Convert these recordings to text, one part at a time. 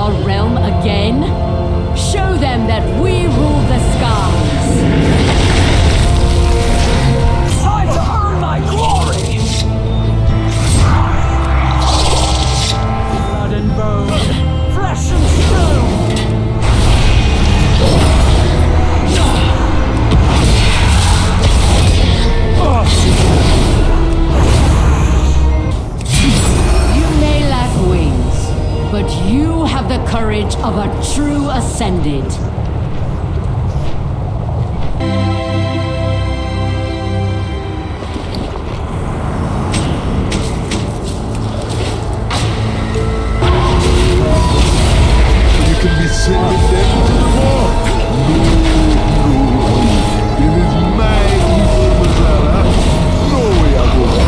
our realm again? Show them that we rule the skies! Time to earn my glory! Blood and bone, flesh and stone! You may lack wings, but you have the courage of a true ascended. You can be sending them to the war. No. It is my evil Mazala. No way I go to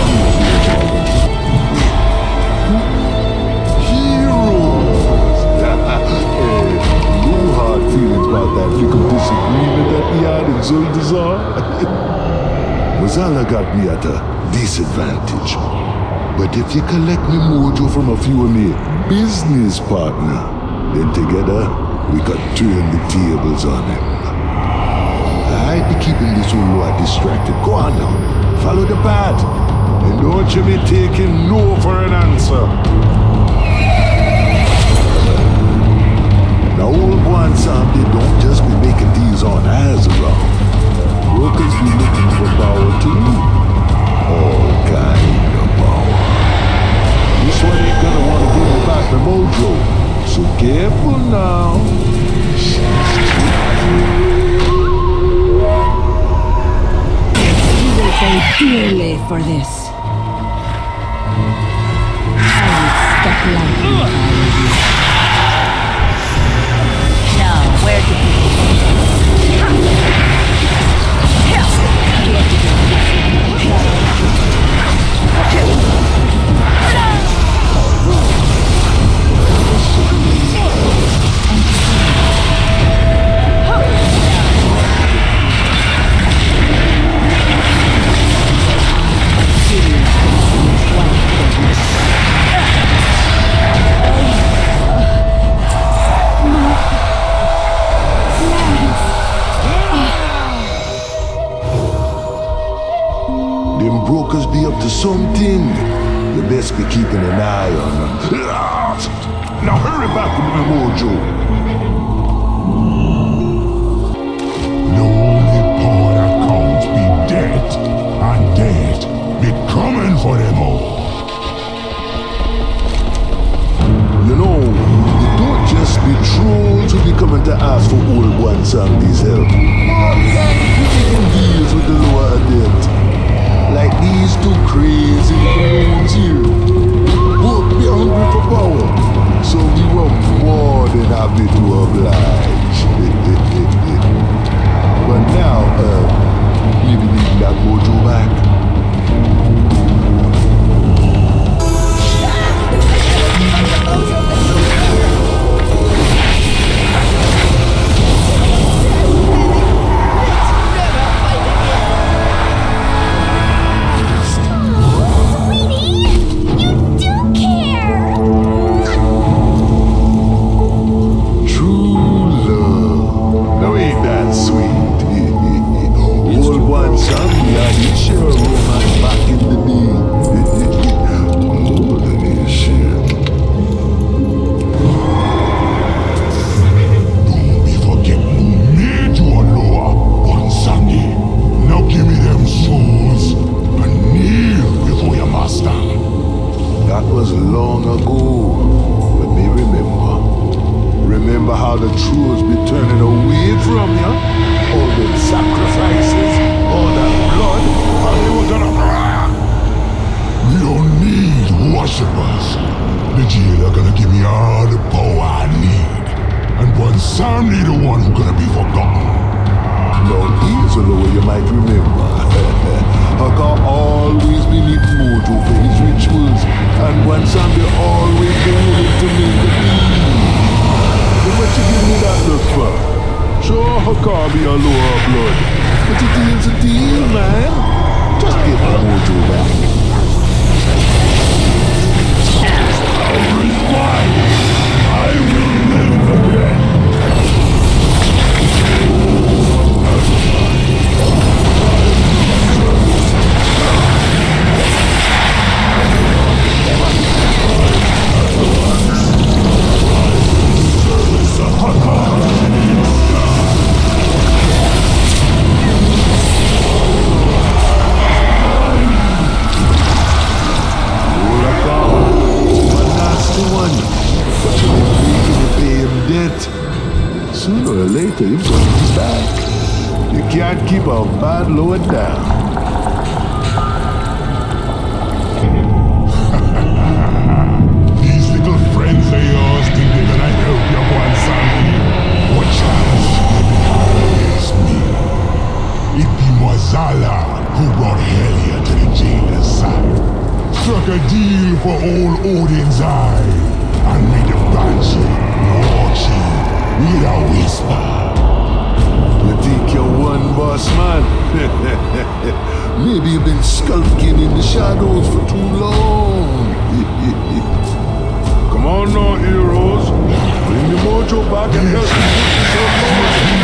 heroes. No hard feelings about that little disagreement that we had in Zuldazar. Mazala got me at a disadvantage. But if you collect me mojo from a few of me business partner, then together we can turn the tables on him. I'd be keeping this Ulua distracted. Go on now. Follow the path. And don't you be taking no for an answer. Now old one Sam, they don't just be making these on as around. Workers be looking for power too. All kind of power. This one ain't gonna want to give me back the mojo. So careful now. You will pay dearly for this. I would step lightly if I were you. Now, where do Them brokers be up to something. You best be keeping an eye on them. Now hurry back with my mojo. The only power that counts be death, and death be coming for them all. You know, it don't just be trolls who be coming to ask for old one Sandy's help. All kinds of making deals with the lower adept. Like these two crazy clones here. Both be hungry for power. So we were more than happy to oblige. But now, maybe leave that mojo back. I will later he's going to be back. You can't keep a man lowered down. These little friends of yours think they're gonna help you one Sanguine. What chance? It's me. It be Mwazala who brought Helia to the jailer's side. Struck a deal for old Odin's eye. And made the banshee watching with a whisper. You think you're one boss man? Maybe you've been skulking in the shadows for too long. Come on now, heroes. Bring the mojo back and help me put this on.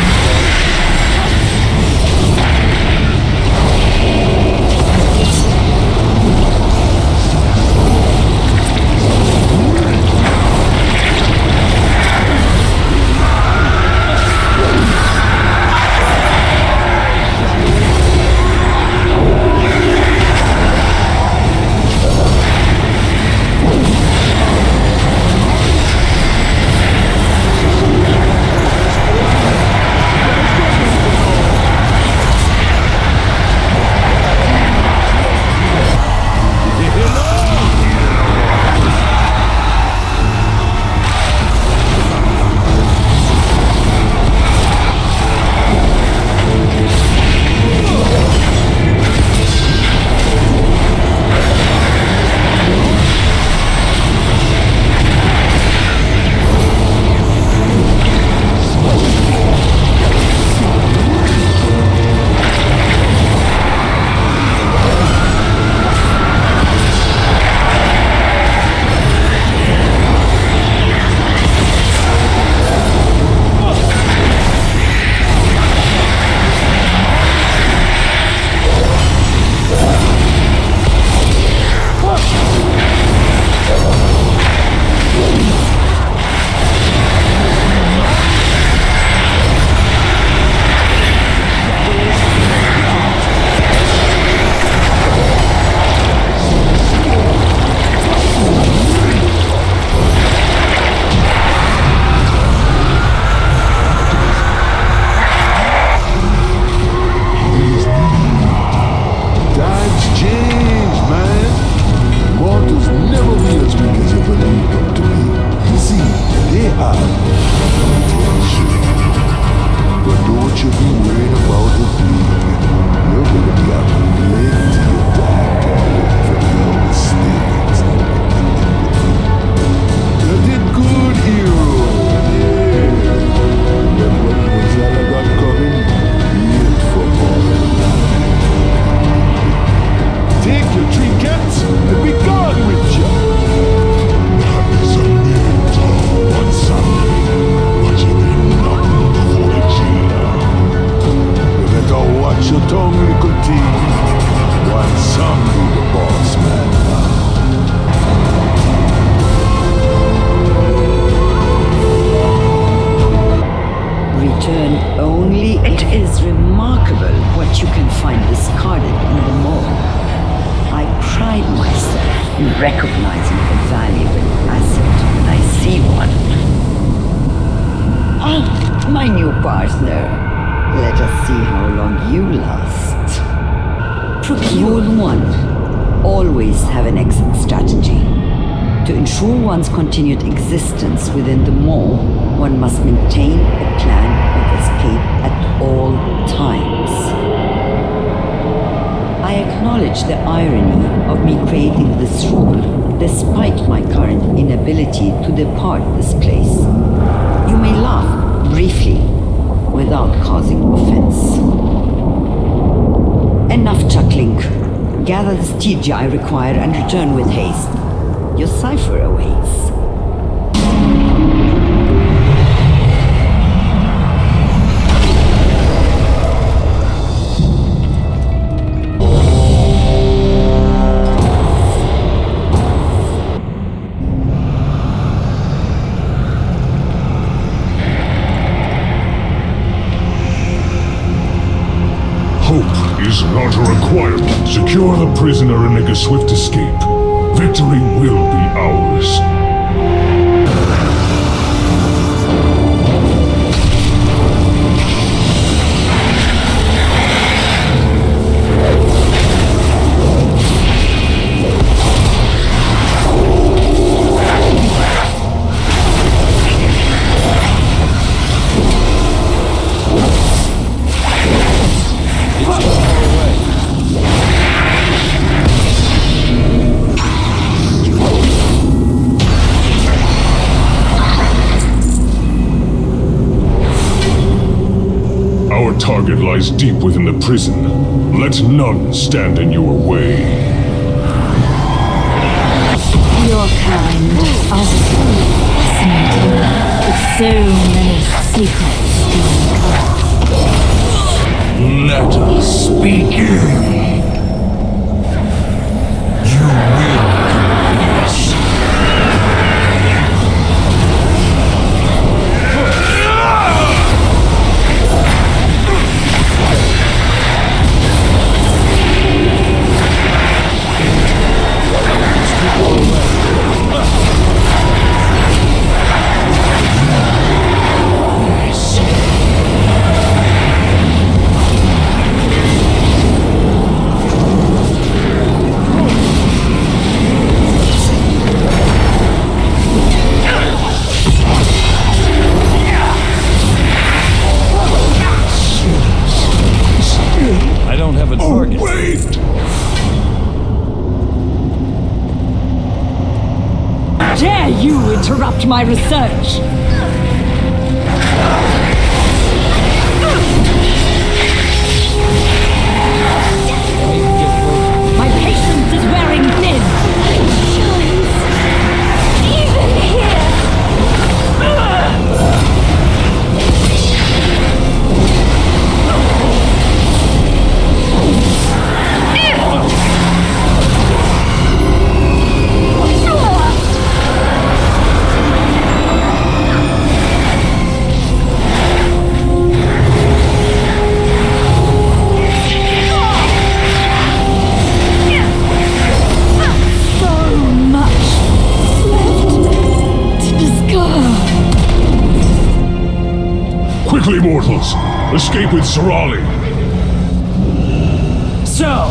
Recognizing a valuable asset when I see one. Ah, my new partner. Let us see how long you last. Rule 1. Always have an exit strategy. To ensure one's continued existence within the mall, one must maintain a plan of escape at all times. I acknowledge the irony of me creating this rule, despite my current inability to depart this place. You may laugh briefly, without causing offense. Enough chuckling. Gather the steed I require and return with haste. Your cipher awaits. Is not a requirement. Secure the prisoner and make a swift escape. Victory will be ours. Our target lies deep within the prison. Let none stand in your way. Your kind are so fascinating, with so many secrets to uncover. Let us begin. You will confess. Dare you interrupt my research? My patience is wearing thin. Even here! Quickly, mortals! Escape with Sorali! So,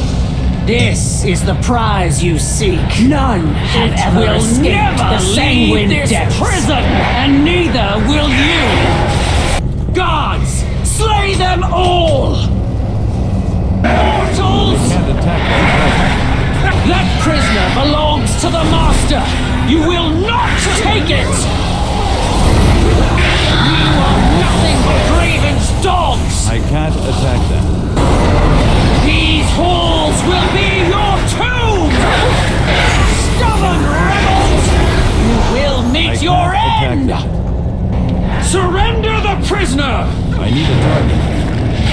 this is the prize you seek. None have ever will escaped never the Sanguine leave this depths. prison. And neither will you! Guards, slay them all! Mortals! That prisoner belongs to the Master! You will not take it! You are nothing but Graven's dogs! I can't attack them. These halls will be your tomb! Stubborn rebels! You will meet your end! Surrender the prisoner! I need a target.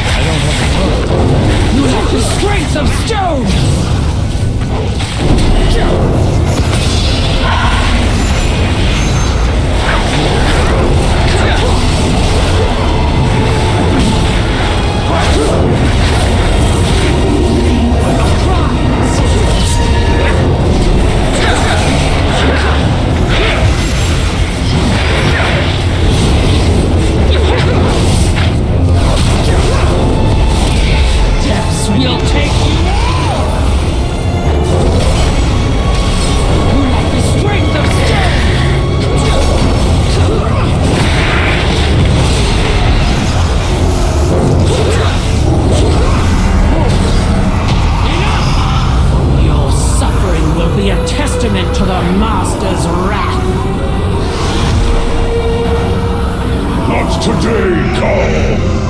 I don't have a target. You have the strength of stone! Depths will take you all! You have the strength of stone! Your suffering will be a testament to the Master's wrath. Not today, Carl!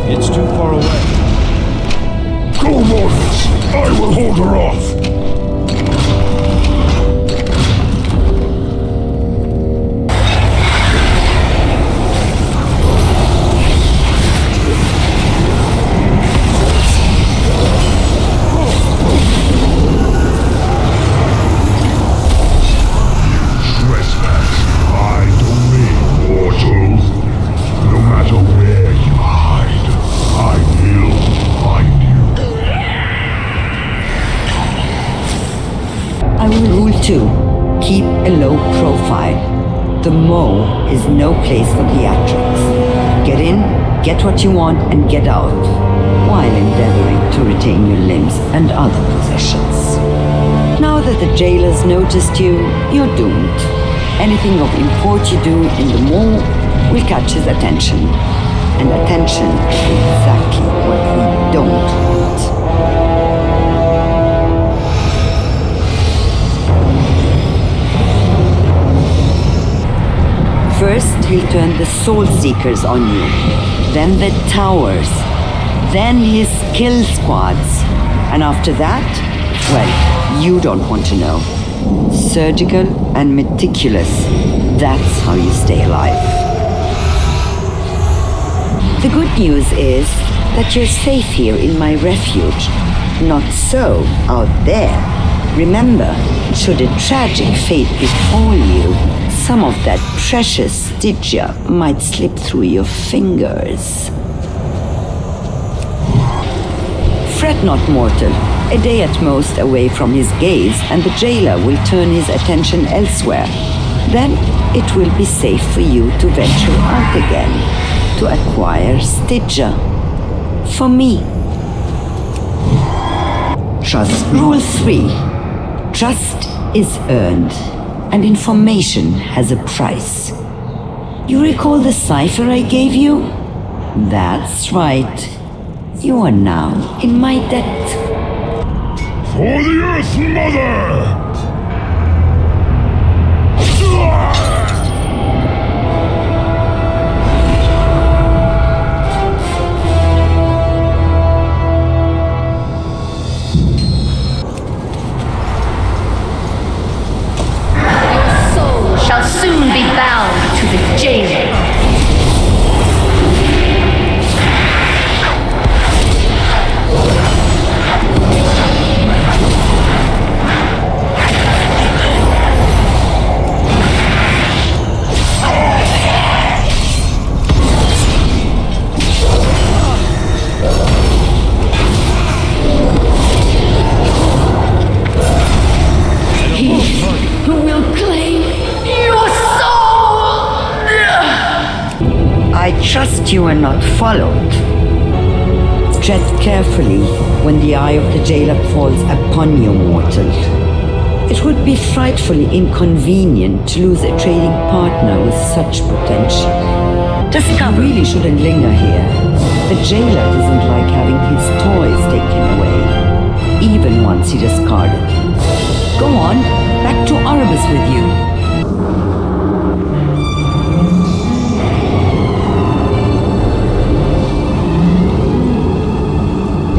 It's too far away. Go, mortals! I will hold her off! Trespass my domain, mortals. No matter where you hide, I will find you. Rule 2. Keep a low profile. The Mo is no place for theatrics. Get in, get what you want, and get out, while endeavoring to retain your limbs and other possessions. Now that the jailers noticed you, you're doomed. Anything of import you do in the Mo will catch his attention. And attention is exactly what we don't want. First, he'll turn the Soul Seekers on you, then the towers, then his kill squads. And after that, well, you don't want to know. Surgical and meticulous, that's how you stay alive. The good news is that you're safe here in my refuge. Not so out there. Remember, should a tragic fate befall you, some of that precious Stygia might slip through your fingers. Fret not, mortal. A day at most away from his gaze, and the jailer will turn his attention elsewhere. Then it will be safe for you to venture out again, to acquire Stygia. For me. Trust. Rule 3. Trust is earned, and information has a price. You recall the cipher I gave you? That's right. You are now in my debt. For the Earth Mother! Shall soon be bound to the jailer. Who will claim your soul? I trust you are not followed. Tread carefully when the eye of the jailer falls upon you, mortal. It would be frightfully inconvenient to lose a trading partner with such potential. You really shouldn't linger here. The jailer doesn't like having his toys taken away, even once he discarded. Go on, back to Arbus with you.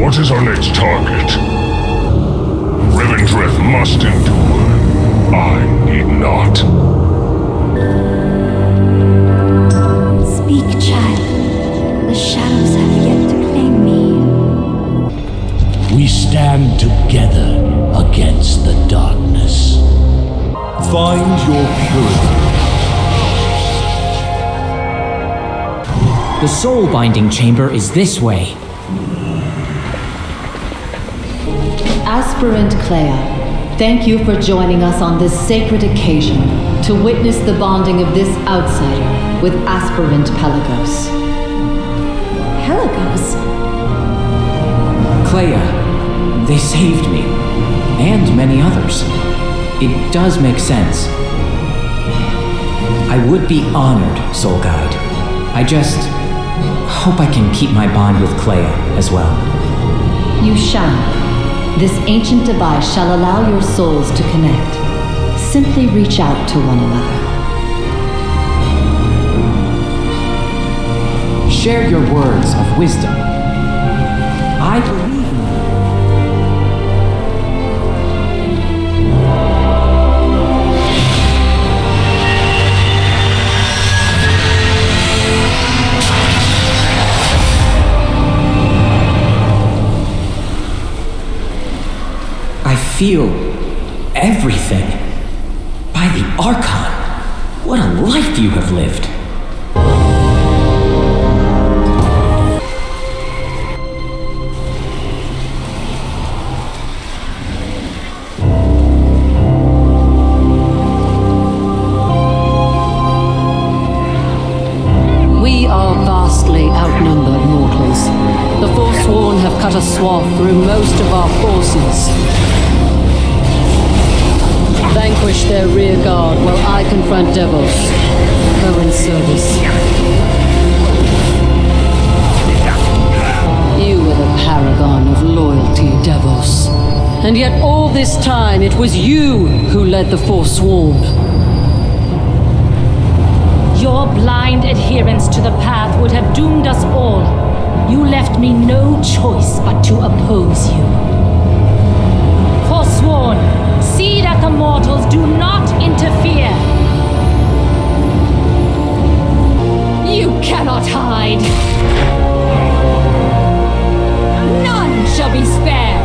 What is our next target? Revendreth must endure. I need not. Speak, child. The shadows have yet to claim me. We stand together against the darkness. Find your purity. The soul binding chamber is this way. Aspirant Clea, thank you for joining us on this sacred occasion to witness the bonding of this outsider with Aspirant Pelagos. Pelagos? Clea, they saved me, and many others. It does make sense. I would be honored, Soul Guide. I just hope I can keep my bond with Clea as well. You shall. This ancient device shall allow your souls to connect. Simply reach out to one another. Share your words of wisdom. I believe in you. I feel everything. By the Archon, what a life you have lived. We are vastly outnumbered mortals. The Forsworn have cut a swath through most of our forces. Vanquish their rear guard while I confront devils. Go in service. You were the paragon of loyalty, devils. And yet all this time it was you who led the Forsworn. Your blind adherence to the path would have doomed us all. You left me no choice but to oppose you. Forsworn, see that the mortals do not interfere. You cannot hide. None shall be spared.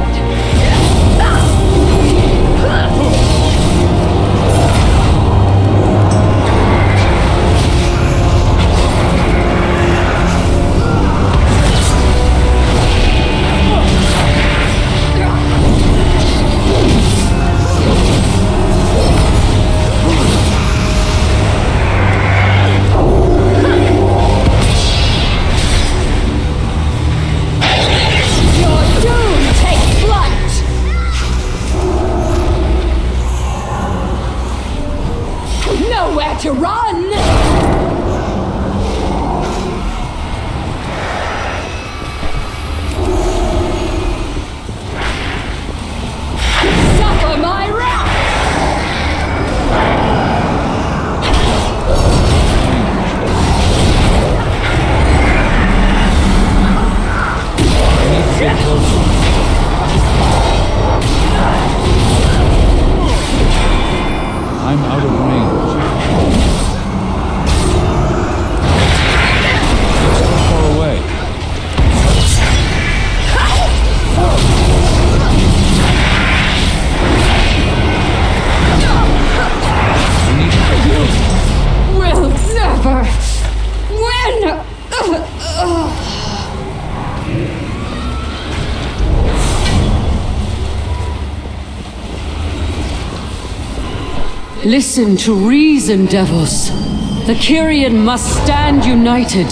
To run! Suffer my wrath! I'm out of range. Listen to reason, devils. The Kyrian must stand united.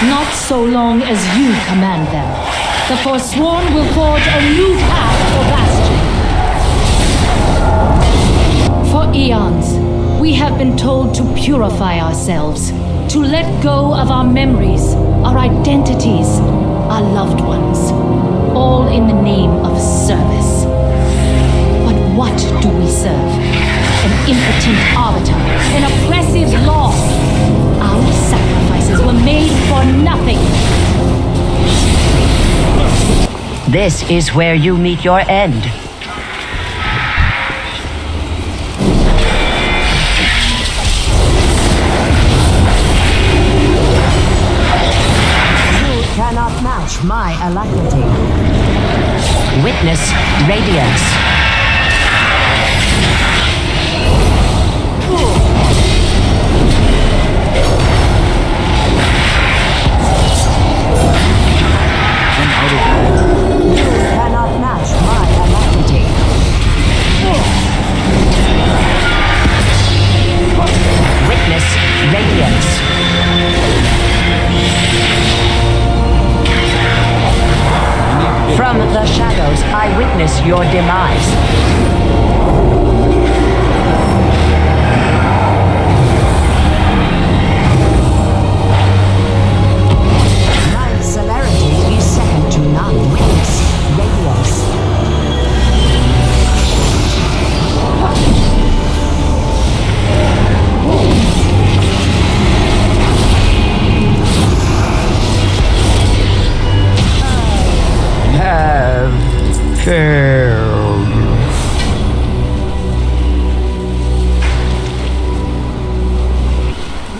Not so long as you command them. The Forsworn will forge a new path for Bastion. For eons, we have been told to purify ourselves, to let go of our memories, our identities, our loved ones, all in the name of service. But what do we serve? An impotent arbiter, an oppressive law. Our sacrifices were made for nothing. This is where you meet your end. You cannot match my alacrity. Witness radiance. From the shadows, I witness your demise. My celerity is second to none. Witness radiance.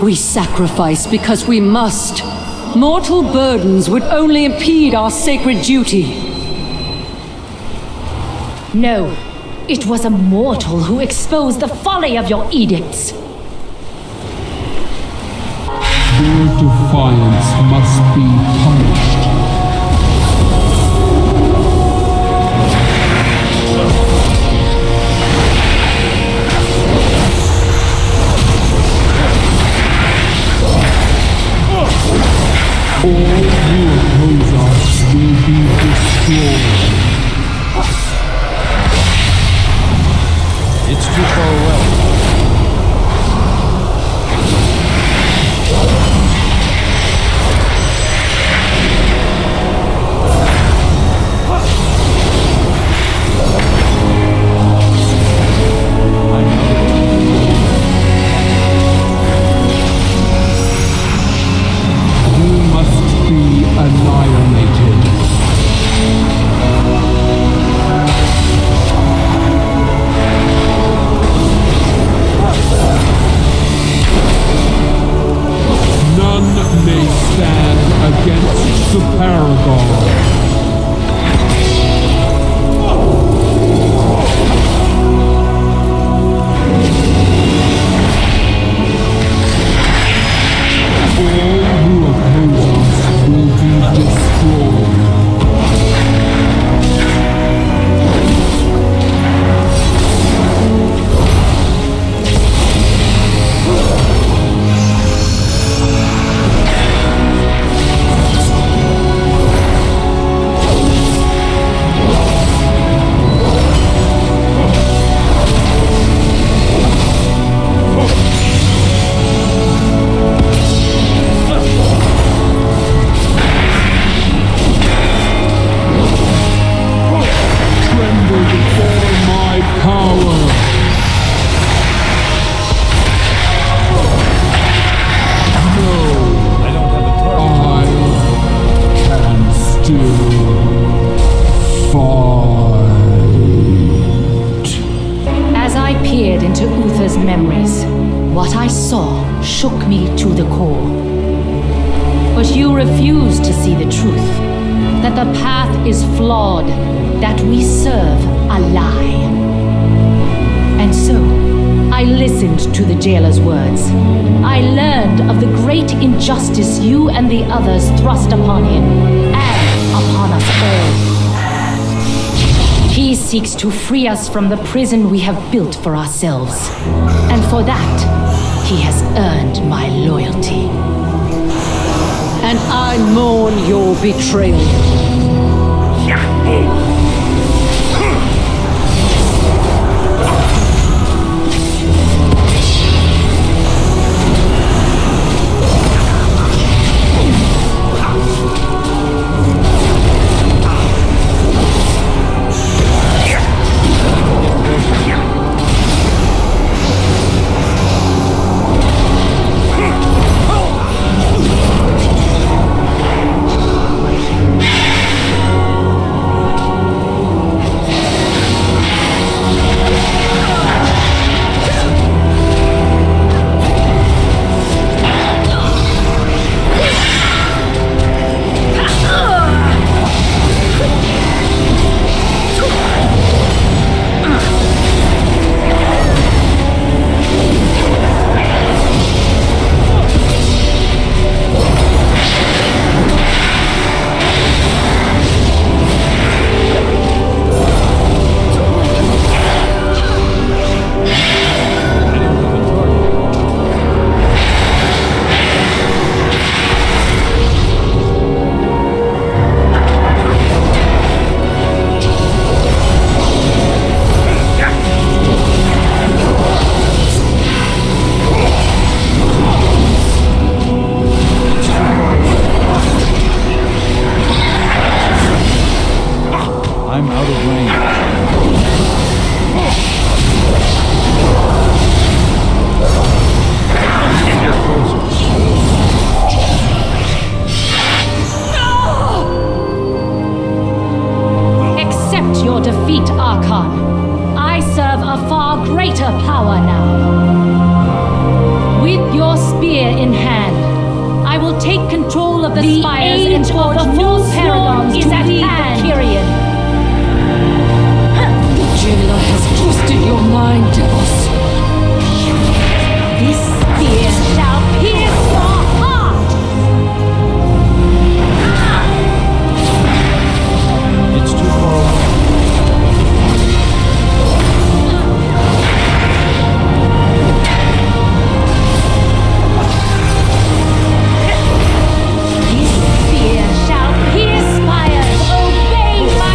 We sacrifice because we must. Mortal burdens would only impede our sacred duty. No, it was a mortal who exposed the folly of your edicts. Your defiance must be punished. All who oppose us will be destroyed. It's too far away. peered into Uther's memories. What I saw shook me to the core. But you refuse to see the truth. That the path is flawed. That we serve a lie. And so, I listened to the jailer's words. I learned of the great injustice you and the others thrust upon him, and upon us all. He seeks to free us from the prison we have built for ourselves. And for that, he has earned my loyalty. And I mourn your betrayal. Archon. I serve a far greater power now. With your spear in hand, I will take control of the Spires and forge new paragons to lead the Kyrian. The jailer has twisted your mind, Devos. This spear shall pierce your heart! It's too far away. This spear shall pierce Spires. Obey my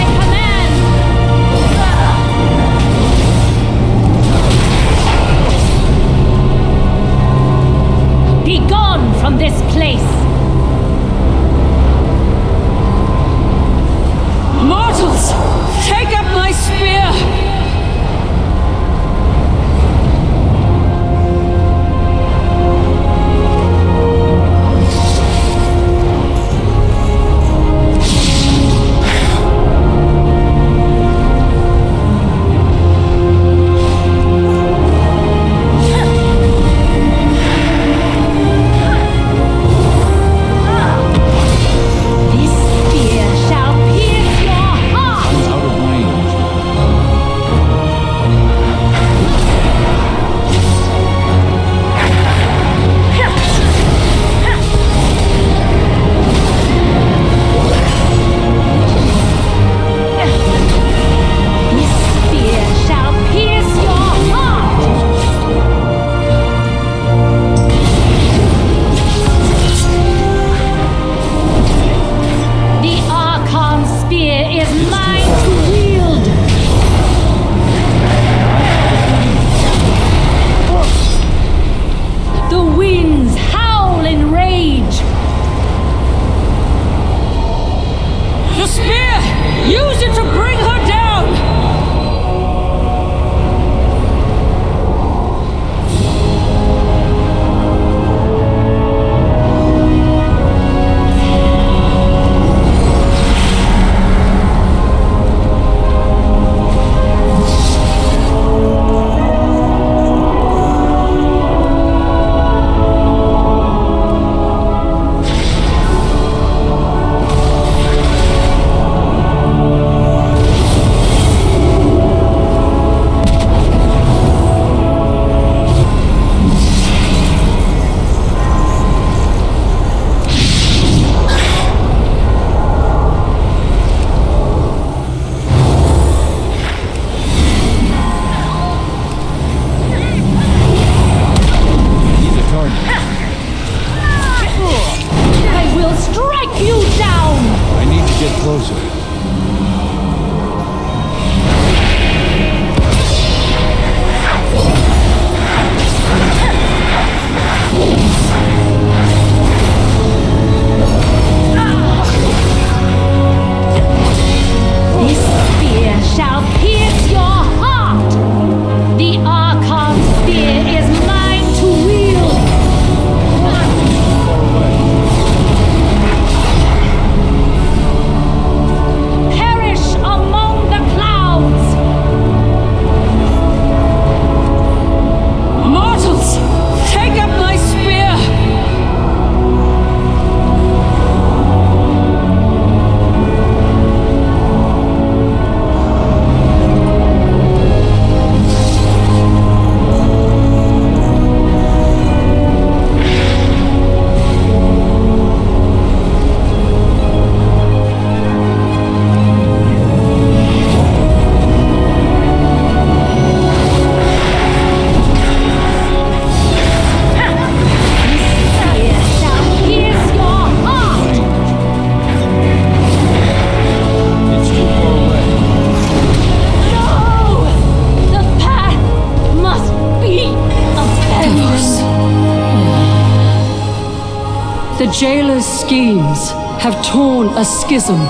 jailer's schemes have torn a schism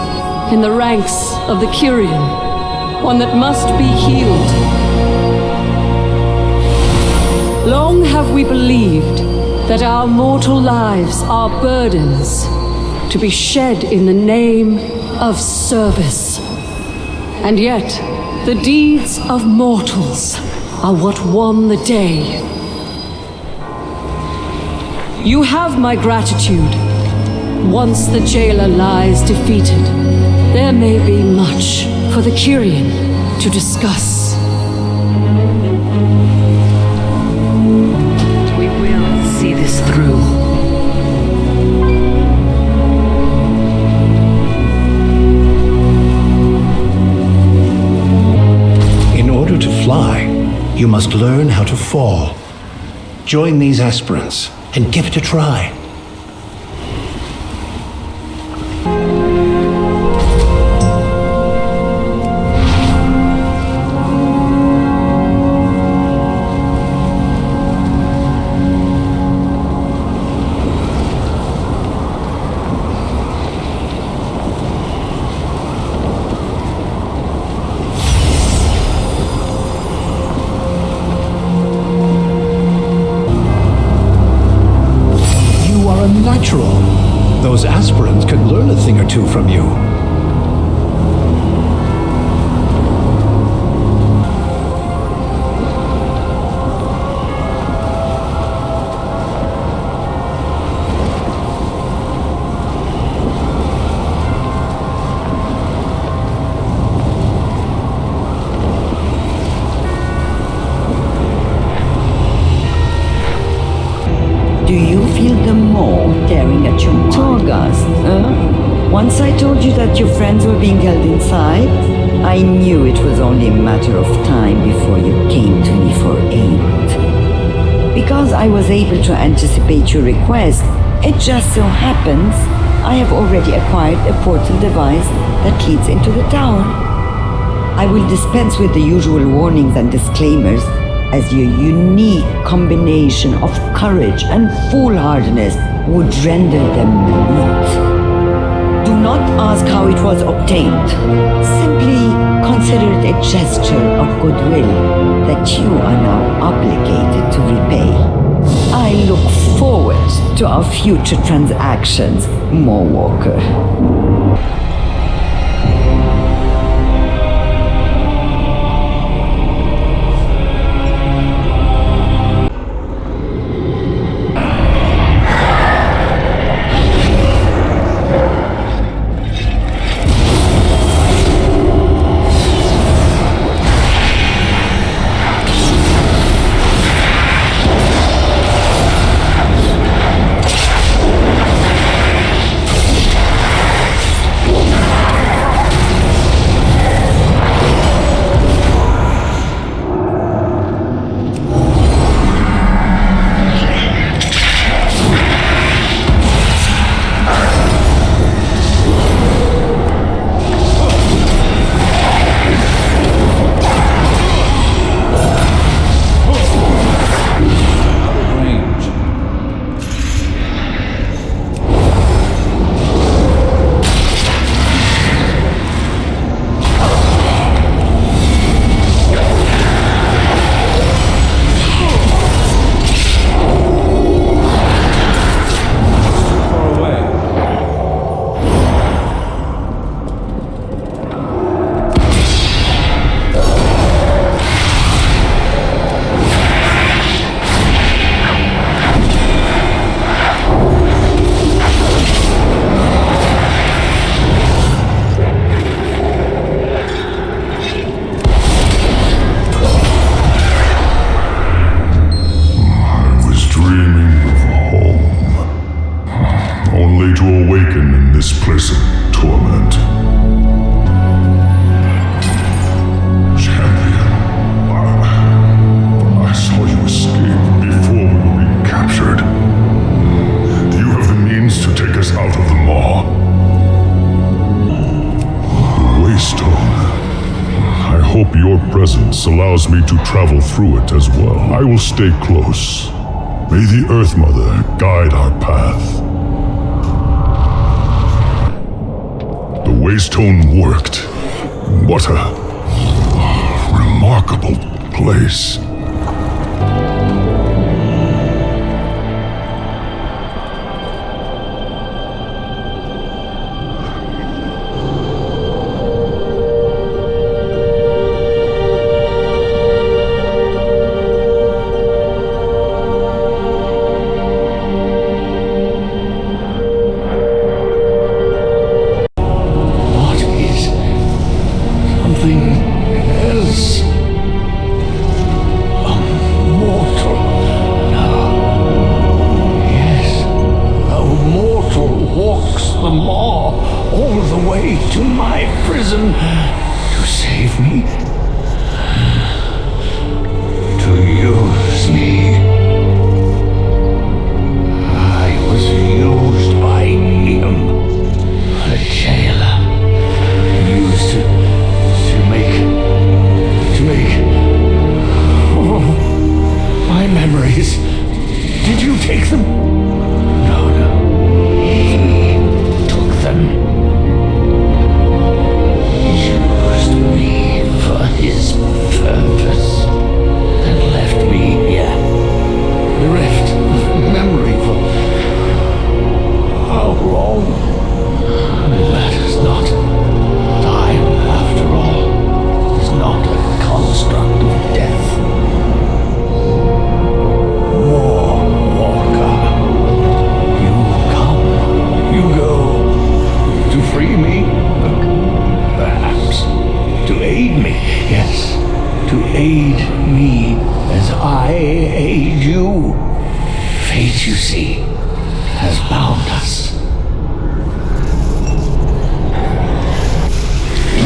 in the ranks of the Kyrian, one that must be healed. Long have we believed that our mortal lives are burdens to be shed in the name of service. And yet, the deeds of mortals are what won the day. You have my gratitude. Once the jailer lies defeated, there may be much for the Kyrian to discuss. We will see this through. In order to fly, you must learn how to fall. Join these aspirants and give it a try. Those aspirants could learn a thing or two from you. Do you feel the maw tearing at your Torghast, Once I told you that your friends were being held inside, I knew it was only a matter of time before you came to me for aid. Because I was able to anticipate your request, it just so happens I have already acquired a portal device that leads into the tower. I will dispense with the usual warnings and disclaimers, as your unique combination of courage and foolhardiness would render them mute. Do not ask how it was obtained. Simply consider it a gesture of goodwill that you are now obligated to repay. I look forward to our future transactions, Walker. presence allows me to travel through it as well. I will stay close. May the Earth Mother guide our path. Waystone worked. What a remarkable place.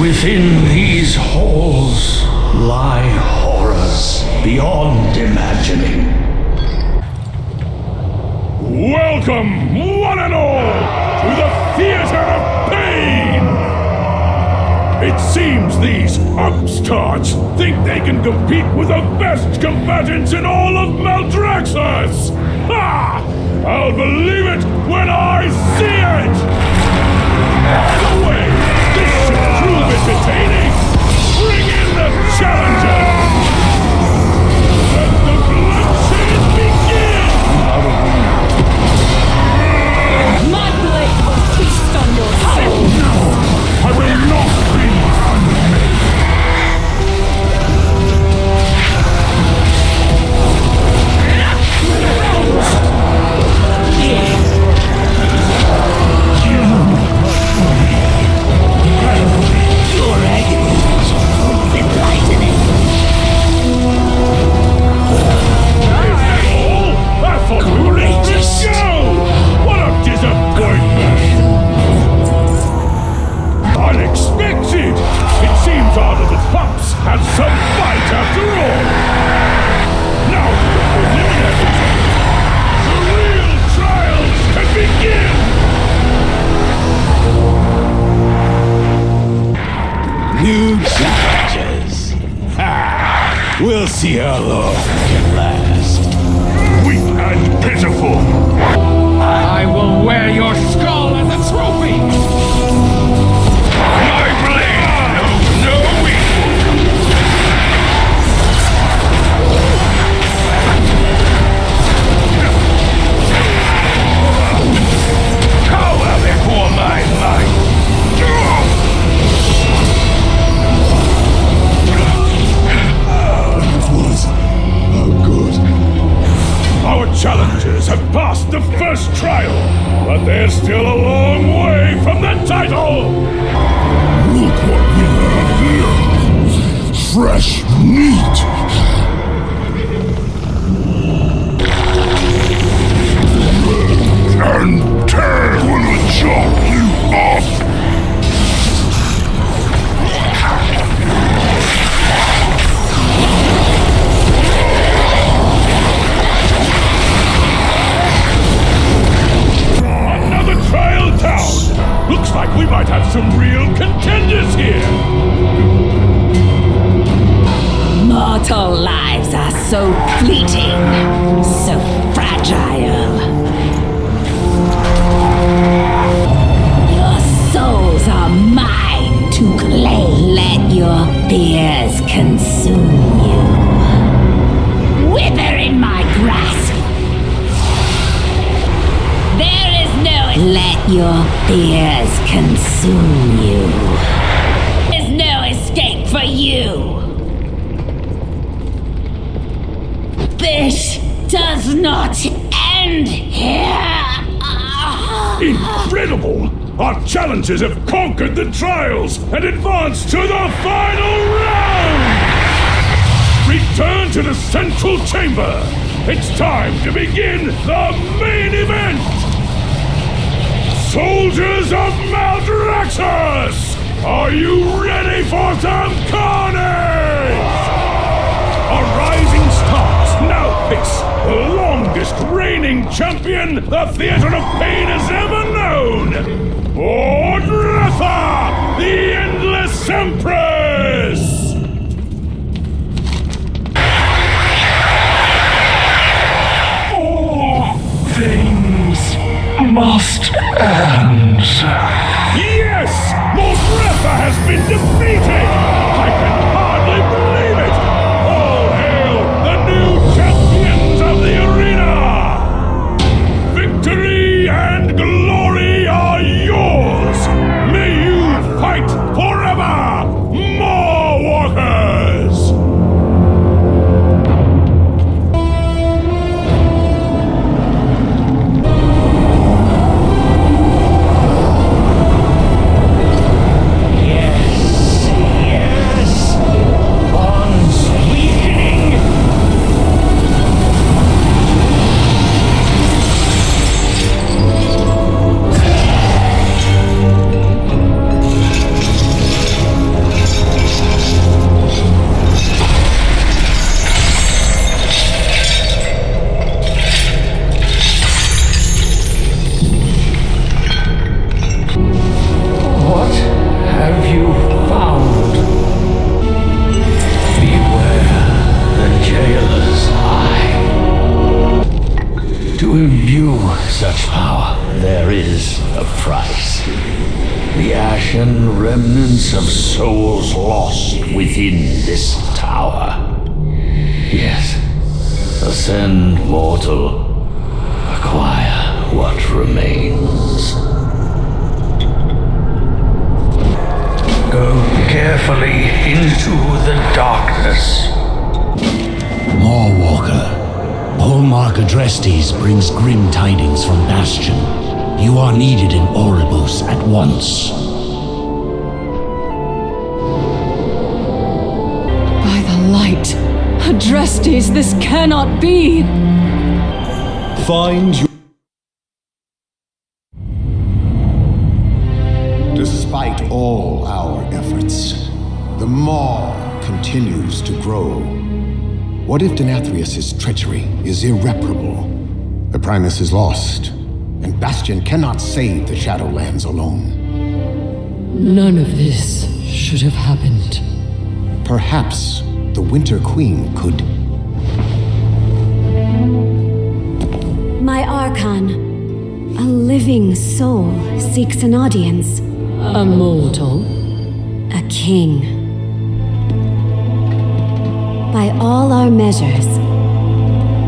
Within these halls lie horrors beyond imagining. Welcome, one and all, to the Theater of Pain! It seems these upstarts think they can compete with the best combatants in all of Maldraxxus! Ha! I'll believe it when I see it! By the way, this should prove entertaining! Bring in the challengers! Let the bloodshed begin! My blade will feast on your soul! No! I will not be unmade! Your agony is enlightening. I thought we were ready to go! What a disappointment! Unexpected! It seems our little pups had some fight after all! Now that we've eliminated them, the real trials can begin! New challenges. Ha! We'll see how long we can last. Weak and pitiful! I will wear your skull as a trophy! My blade knows no equal! Cower before my might! Our challengers have passed the first trial, but they're still a long way from the title! Look what we have here! Fresh meat! And Ted will chop you off! Another trial down! Looks like we might have some real contenders here! Mortal lives are so fleeting, so fragile. Your souls are mine. your fears consume you. Wither in my grasp. There is no... Let your fears consume you. There's no escape for you. This does not end here. Incredible! Our challengers have conquered the trials and advanced to the final round! Return to the central chamber! It's time to begin the main event! Soldiers of Maldraxxus! Are you ready for some carnage? A rising stars now face the longest reigning champion the Theater of Pain has ever known! Ordratha, the Endless Empress! All things must end. Yes! Ordratha has been defeated! I can hardly believe it! All hail the new champions of the arena! Victory and glory are yours! May you fight forever! More walkers! Such power, there is a price. The ashen remnants of souls lost within this tower. Yes, ascend, mortal. Acquire what remains. Go carefully into the darkness. Walker. Hallmark Adrestes brings grim tidings from Bastion. You are needed in Oribos at once. By the light, Adrestes, this cannot be! Find your... Despite all our efforts, the Maw continues to grow. What if Denathrius' treachery is irreparable? The Primus is lost, and Bastion cannot save the Shadowlands alone. None of this should have happened. Perhaps the Winter Queen could... My Archon, a living soul seeks an audience. A mortal? A king. By all our measures,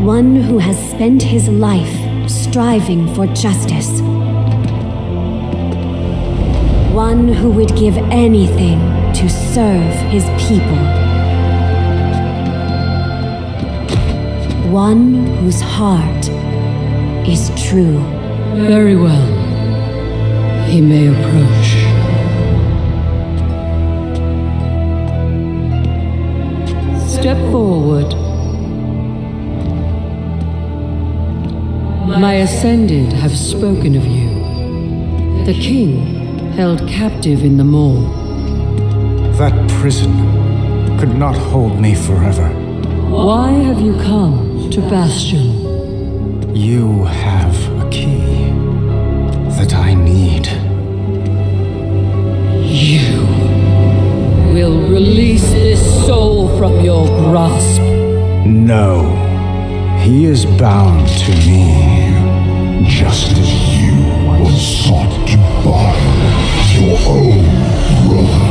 one who has spent his life striving for justice. One who would give anything to serve his people. One whose heart is true. Very well. He may approach. Step forward. My Ascended have spoken of you. The king held captive in the Maw. That prison could not hold me forever. Why have you come to Bastion? You have a key that I need. You will release this soul from your grasp. No. He is bound to me, just as you once sought to bind your own brother.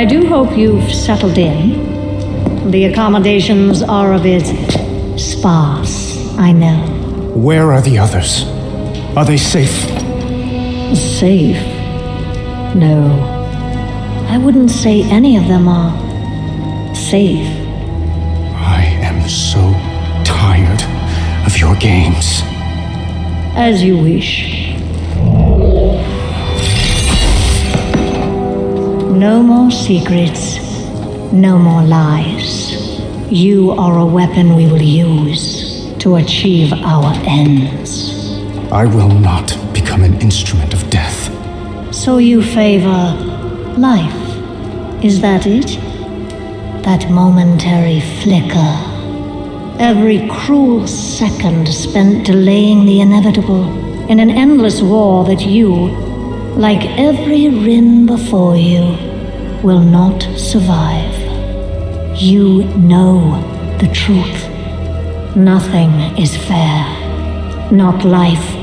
I do hope you've settled in. The accommodations are a bit sparse, I know. Where are the others? Are they safe? Safe? No. I wouldn't say any of them are safe. I am so tired of your games. As you wish. No more secrets. No more lies. You are a weapon we will use to achieve our ends. I will not become an instrument of death. So you favor life, is that it? That momentary flicker. Every cruel second spent delaying the inevitable in an endless war that you, like every Rin before you, will not survive. You know the truth. Nothing is fair. Not life,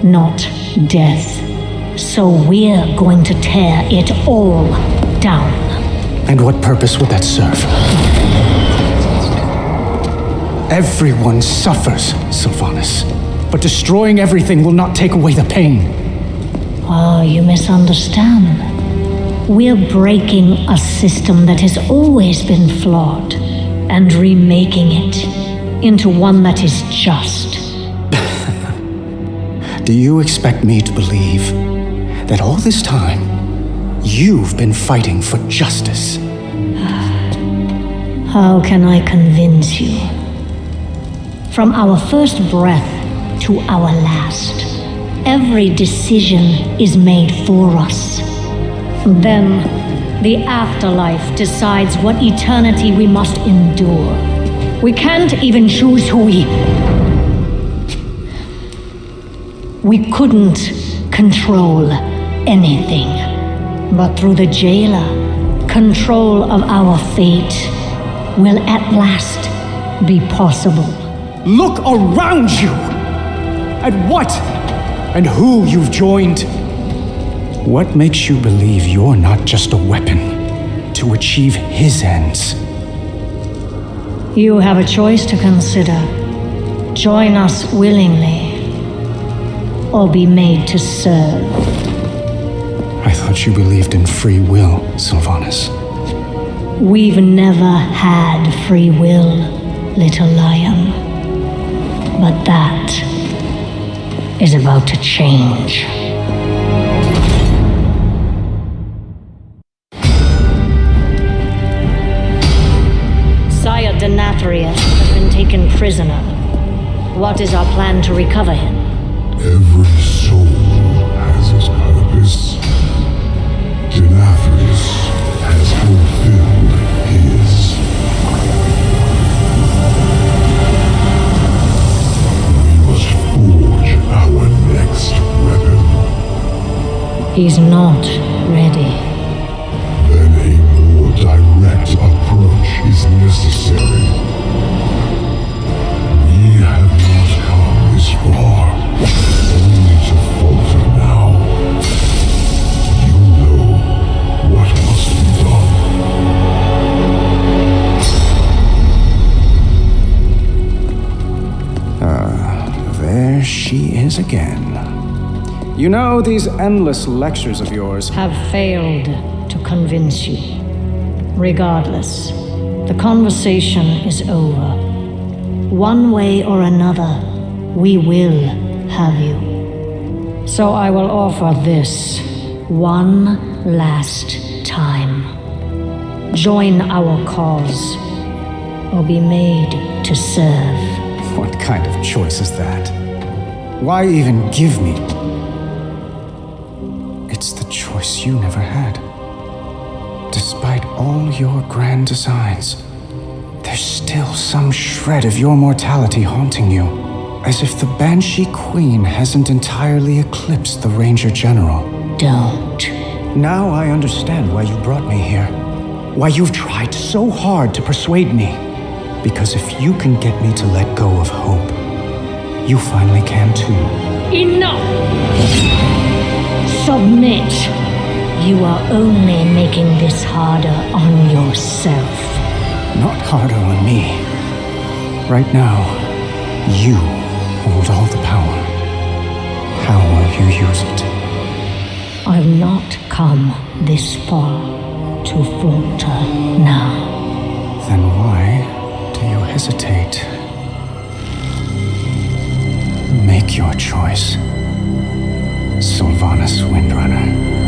not death. So we're going to tear it all down. And what purpose would that serve? Everyone suffers, Sylvanas. But destroying everything will not take away the pain. Oh, you misunderstand. We're breaking a system that has always been flawed and remaking it into one that is just. Do you expect me to believe that all this time you've been fighting for justice? How can I convince you? From our first breath to our last, every decision is made for us. Then, the afterlife decides what eternity we must endure. We can't even choose who we couldn't control anything. But through the jailer, control of our fate will at last be possible. Look around you! At what and who you've joined. What makes you believe you're not just a weapon to achieve his ends? You have a choice to consider. Join us willingly, or be made to serve. I thought you believed in free will, Sylvanas. We've never had free will, little lion. But that is about to change. Sire Denathrius has been taken prisoner. What is our plan to recover him? Every soul has its purpose. Denathrius has fulfilled his. We must forge our next weapon. He's not ready. Then a more direct approach is necessary. We have not come this far, only to falter now. You know what must be done. There she is again. You know, these endless lectures of yours have failed to convince you. Regardless, the conversation is over. One way or another, we will have you. So I will offer this one last time. Join our cause, or be made to serve. What kind of choice is that? Why even give me? It's the choice you never had. Despite all your grand designs, there's still some shred of your mortality haunting you. As if the Banshee Queen hasn't entirely eclipsed the Ranger General. Don't. Now I understand why you brought me here. Why you've tried so hard to persuade me. Because if you can get me to let go of hope, you finally can too. Enough! Submit. You are only making this harder on yourself. Not harder on me. Right now, you hold all the power. How will you use it? I've not come this far to falter now. Then why do you hesitate? Make your choice, Sylvanas Windrunner.